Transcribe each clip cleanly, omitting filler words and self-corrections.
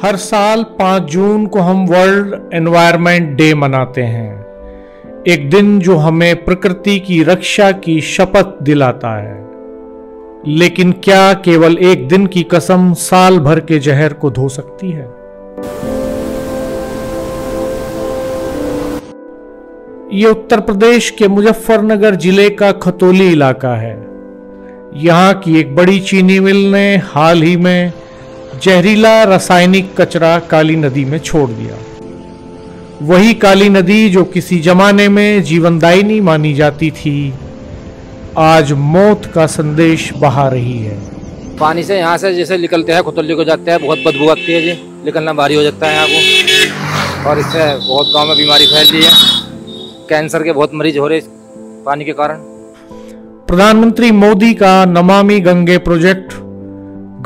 हर साल 5 जून को हम वर्ल्ड एनवायरनमेंट डे मनाते हैं, एक दिन जो हमें प्रकृति की रक्षा की शपथ दिलाता है। लेकिन क्या केवल एक दिन की कसम साल भर के जहर को धो सकती है? ये उत्तर प्रदेश के मुजफ्फरनगर जिले का खतौली इलाका है। यहाँ की एक बड़ी चीनी मिल ने हाल ही में जहरीला रासायनिक कचरा काली नदी में छोड़ दिया। वही काली नदी जो किसी जमाने में जीवनदायिनी मानी जाती थी, आज मौत का संदेश बहा रही है। पानी से यहाँ से जैसे निकलते हैं खतौली को जाते हैं, बहुत बदबू आती है जी, निकलना भारी हो जाता है यहाँ को, और इससे बहुत गांव में बीमारी फैल रही है। कैंसर के बहुत मरीज हो रहे पानी के कारण। प्रधानमंत्री मोदी का नमामि गंगे प्रोजेक्ट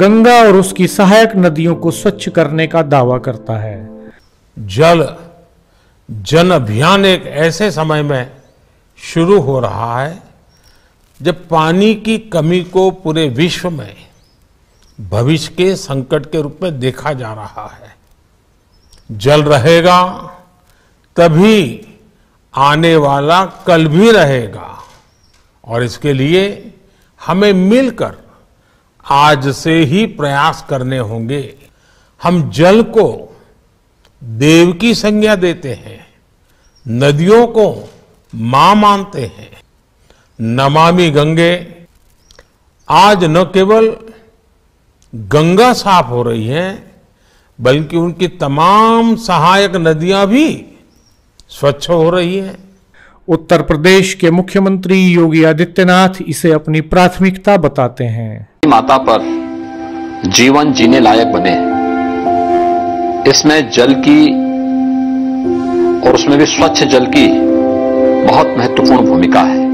गंगा और उसकी सहायक नदियों को स्वच्छ करने का दावा करता है। जल जन अभियान एक ऐसे समय में शुरू हो रहा है जब पानी की कमी को पूरे विश्व में भविष्य के संकट के रूप में देखा जा रहा है। जल रहेगा तभी आने वाला कल भी रहेगा, और इसके लिए हमें मिलकर आज से ही प्रयास करने होंगे। हम जल को देव की संज्ञा देते हैं, नदियों को मां मानते हैं। नमामि गंगे आज न केवल गंगा साफ हो रही है, बल्कि उनकी तमाम सहायक नदियां भी स्वच्छ हो रही है। उत्तर प्रदेश के मुख्यमंत्री योगी आदित्यनाथ इसे अपनी प्राथमिकता बताते हैं। माता पर जीवन जीने लायक बने, इसमें जल की और उसमें भी स्वच्छ जल की बहुत महत्वपूर्ण भूमिका है।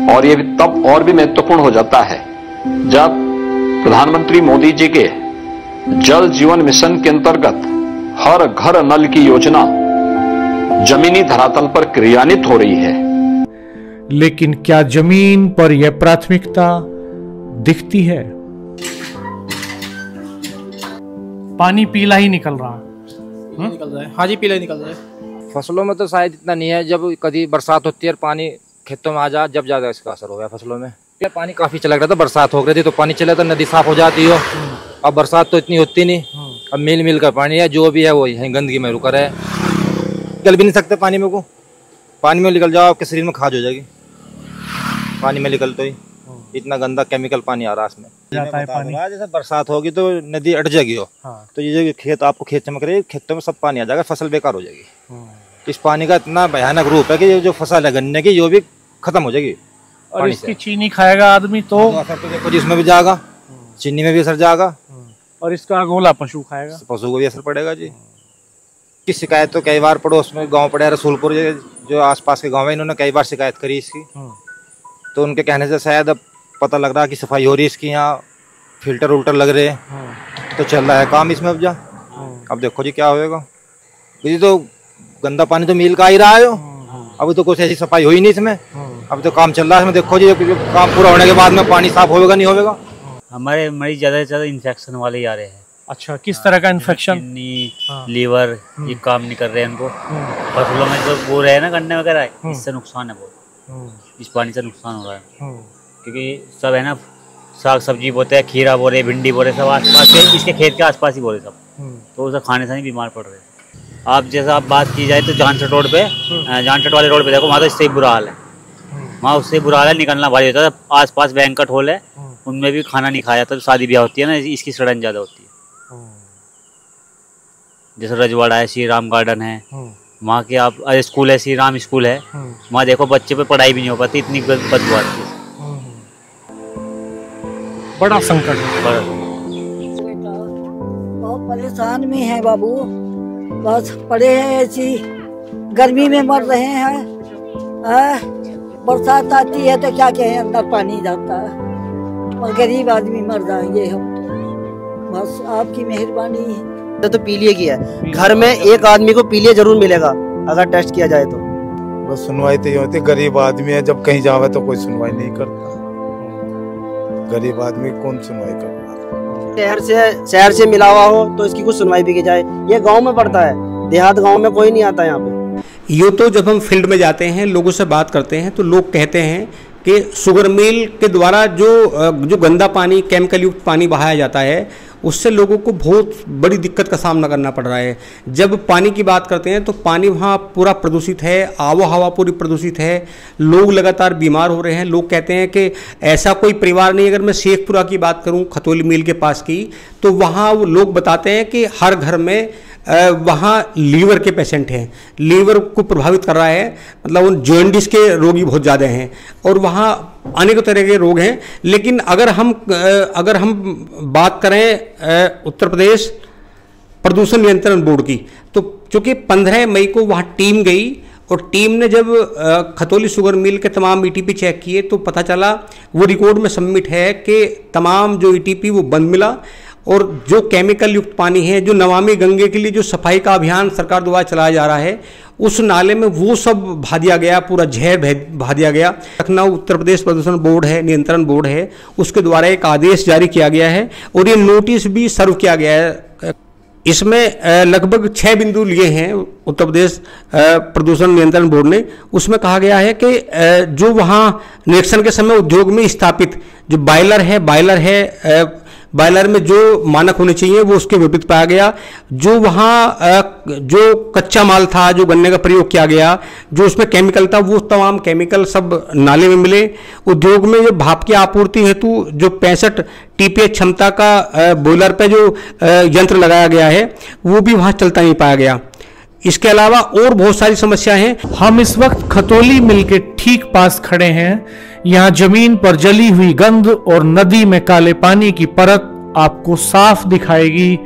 और ये तब और भी महत्वपूर्ण हो जाता है जब प्रधानमंत्री मोदी जी के जल जीवन मिशन के अंतर्गत हर घर नल की योजना जमीनी धरातल पर क्रियान्वित हो रही है। लेकिन क्या जमीन पर यह प्राथमिकता दिखती है? पानी पीला ही निकल रहा है। हाँ जी, पीला ही निकल रहा है। फसलों में तो शायद इतना नहीं है। जब कभी बरसात होती है और पानी खेतों में आ जा, जब ज्यादा इसका असर हो गया फसलों में। पानी काफी चला रहा था, बरसात हो गई थी तो पानी चला तो नदी साफ हो जाती हो। अब बरसात तो इतनी होती नहीं, अब मिल का पानी है, जो भी है वो यही गंदगी में रुका रहे। निकल भी नहीं सकते पानी में को, पानी में निकल जाओ आपके शरीर में खाज हो जाएगी। पानी में निकल तो ही इतना गंदा केमिकल पानी आ रहा है इसमें जाता है पानी। जैसे बरसात होगी तो नदी अट जाएगी हो, तो ये जो खेत आपको खेत चमक रही है, खेतों में सब पानी आ जाएगा, फसल बेकार हो जाएगी। इस पानी का इतना भयानक रूप है कि ये जो फसल है गन्ने की, वो भी खत्म हो जाएगी। और इसकी चीनी खाएगा आदमी तो असर तो देखो जिसमें भी जाएगा, चीनी में भी असर जाएगा, और इसका अगोला पशु खाएगा, पशु को भी असर पड़ेगा जी। की शिकायत तो कई बार पड़ोस में गांव पड़े रसूलपुर जो आसपास के गांव है, इन्होंने कई बार शिकायत करी इसकी। तो उनके कहने से शायद अब पता लग रहा कि सफाई हो रही है इसकी, यहाँ फिल्टर उल्टर लग रहे हैं, तो चल रहा है काम इसमें। अब देखो जी क्या होएगा। ये तो गंदा पानी तो मिल का ही रहा है, अभी तो कुछ ऐसी सफाई हुई नहीं इसमें। अब तो काम चल रहा है इसमें। देखो जी काम पूरा होने के बाद में पानी साफ होगा नहीं होगा। हमारे मरीज ज्यादा से ज्यादा इन्फेक्शन वाले ही आ रहे हैं। अच्छा, किस तरह का इन्फेक्शन? लीवर, ये काम नहीं कर रहे हैं इनको। फसलों में जो बो रहे हैं ना गन्ने वगैरह, इससे नुकसान है बहुत। इस पानी से नुकसान हो रहा है, क्योंकि सब है ना साग सब्जी बोते हैं, खीरा बोरे, भिंडी बोरे, सब आसपास के इसके खेत के आसपास ही बोरे सब, तो उसे खाने से नहीं बीमार पड़ रहे। आप जैसा आप बात की जाए तो जानसठ रोड पे, जानसठ वाले रोड पे देखो, वहाँ तो इससे बुरा हाल है। वहाँ उससे बुरा हाल है, निकलना भारी होता है। आसपास बैंकट हॉल है, उनमें भी खाना नहीं खाया जाता। शादी ब्याह होती है ना, इसकी सड़न ज्यादा होती है। जैसे रजवाड़ा है, श्री राम गार्डन है, वहाँ के आप स्कूल है, श्री राम स्कूल है, वहाँ देखो बच्चे पे पढ़ाई भी नहीं हो पाती, इतनी बदबू आती है। बड़ा संकट है। बहुत परेशान में है बाबू, बस पड़े हैं ऐसी, गर्मी में मर रहे हैं। बरसात आती है तो क्या कहें, अंदर पानी जाता है, और गरीब आदमी मर जाएंगे हम। बस आपकी मेहरबानी है। तो पीलिए की है, घर में एक आदमी को पीलिए जरूर मिलेगा अगर टेस्ट किया जाए तो। बस सुनवाई तो ये होती, गरीब आदमी है, जब कहीं जावे तो कोई सुनवाई नहीं करता। गरीब आदमी कौन सुनवाई करता। शहर से मिला हुआ हो तो इसकी कुछ सुनवाई भी की जाए। ये गांव में पड़ता है, देहात गांव में कोई नहीं आता यहाँ पे। यूँ तो जब हम फील्ड में जाते हैं, लोगों से बात करते हैं, तो लोग कहते हैं कि शुगर मिल के द्वारा जो गंदा पानी, केमिकल युक्त पानी बहाया जाता है, उससे लोगों को बहुत बड़ी दिक्कत का सामना करना पड़ रहा है। जब पानी की बात करते हैं तो पानी वहाँ पूरा प्रदूषित है, आबो हवा पूरी प्रदूषित है, लोग लगातार बीमार हो रहे हैं। लोग कहते हैं कि ऐसा कोई परिवार नहीं, अगर मैं शेखपुरा की बात करूँ, खतौली मिल के पास की, तो वहाँ वो लोग बताते हैं कि हर घर में वहाँ लीवर के पेशेंट हैं, लीवर को प्रभावित कर रहा है, मतलब उन जॉन्डिस के रोगी बहुत ज़्यादा हैं और वहाँ अनेक तरह के रोग हैं। लेकिन अगर हम बात करें उत्तर प्रदेश प्रदूषण नियंत्रण बोर्ड की, तो चूँकि 15 मई को वहाँ टीम गई और टीम ने जब खतौली शुगर मिल के तमाम ईटीपी चेक किए तो पता चला, वो रिकॉर्ड में सबमिट है कि तमाम जो ईटीपी वो बंद मिला और जो केमिकल युक्त पानी है, जो नमामि गंगे के लिए जो सफाई का अभियान सरकार द्वारा चलाया जा रहा है, उस नाले में वो सब बहा दिया गया, पूरा जहर बहा दिया गया। लखनऊ उत्तर प्रदेश प्रदूषण बोर्ड है, नियंत्रण बोर्ड है, उसके द्वारा एक आदेश जारी किया गया है और ये नोटिस भी सर्व किया गया है। इसमें लगभग 6 बिंदु लिए हैं उत्तर प्रदेश प्रदूषण नियंत्रण बोर्ड ने। उसमें कहा गया है कि जो वहाँ निरीक्षण के समय उद्योग में स्थापित जो बॉयलर में जो मानक होने चाहिए वो उसके विपरीत पाया गया। जो वहाँ जो कच्चा माल था, जो गन्ने का प्रयोग किया गया, जो उसमें केमिकल था, वो तमाम केमिकल सब नाले में मिले। उद्योग में जो भाप की आपूर्ति हेतु जो 65 टीपीएच क्षमता का बॉयलर पे जो यंत्र लगाया गया है, वो भी वहाँ चलता नहीं पाया गया। इसके अलावा और बहुत सारी समस्या हैं। हम इस वक्त खतौली मिल के ठीक पास खड़े हैं। यहाँ जमीन पर जली हुई गंध और नदी में काले पानी की परत आपको साफ दिखाएगी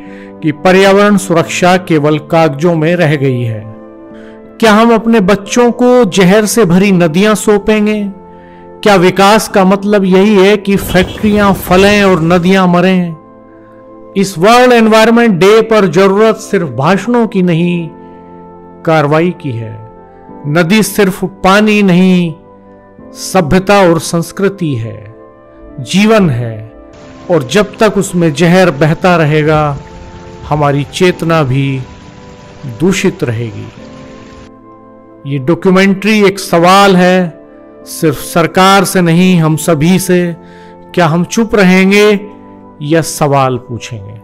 कि पर्यावरण सुरक्षा केवल कागजों में रह गई है। क्या हम अपने बच्चों को जहर से भरी नदियां सौंपेंगे? क्या विकास का मतलब यही है कि फैक्ट्रियां फलें और नदियां मरें? इस वर्ल्ड एनवायरनमेंट डे पर जरूरत सिर्फ भाषणों की नहीं, कार्रवाई की है। नदी सिर्फ पानी नहीं, सभ्यता और संस्कृति है, जीवन है, और जब तक उसमें जहर बहता रहेगा, हमारी चेतना भी दूषित रहेगी। ये डॉक्यूमेंट्री एक सवाल है, सिर्फ सरकार से नहीं, हम सभी से। क्या हम चुप रहेंगे या सवाल पूछेंगे?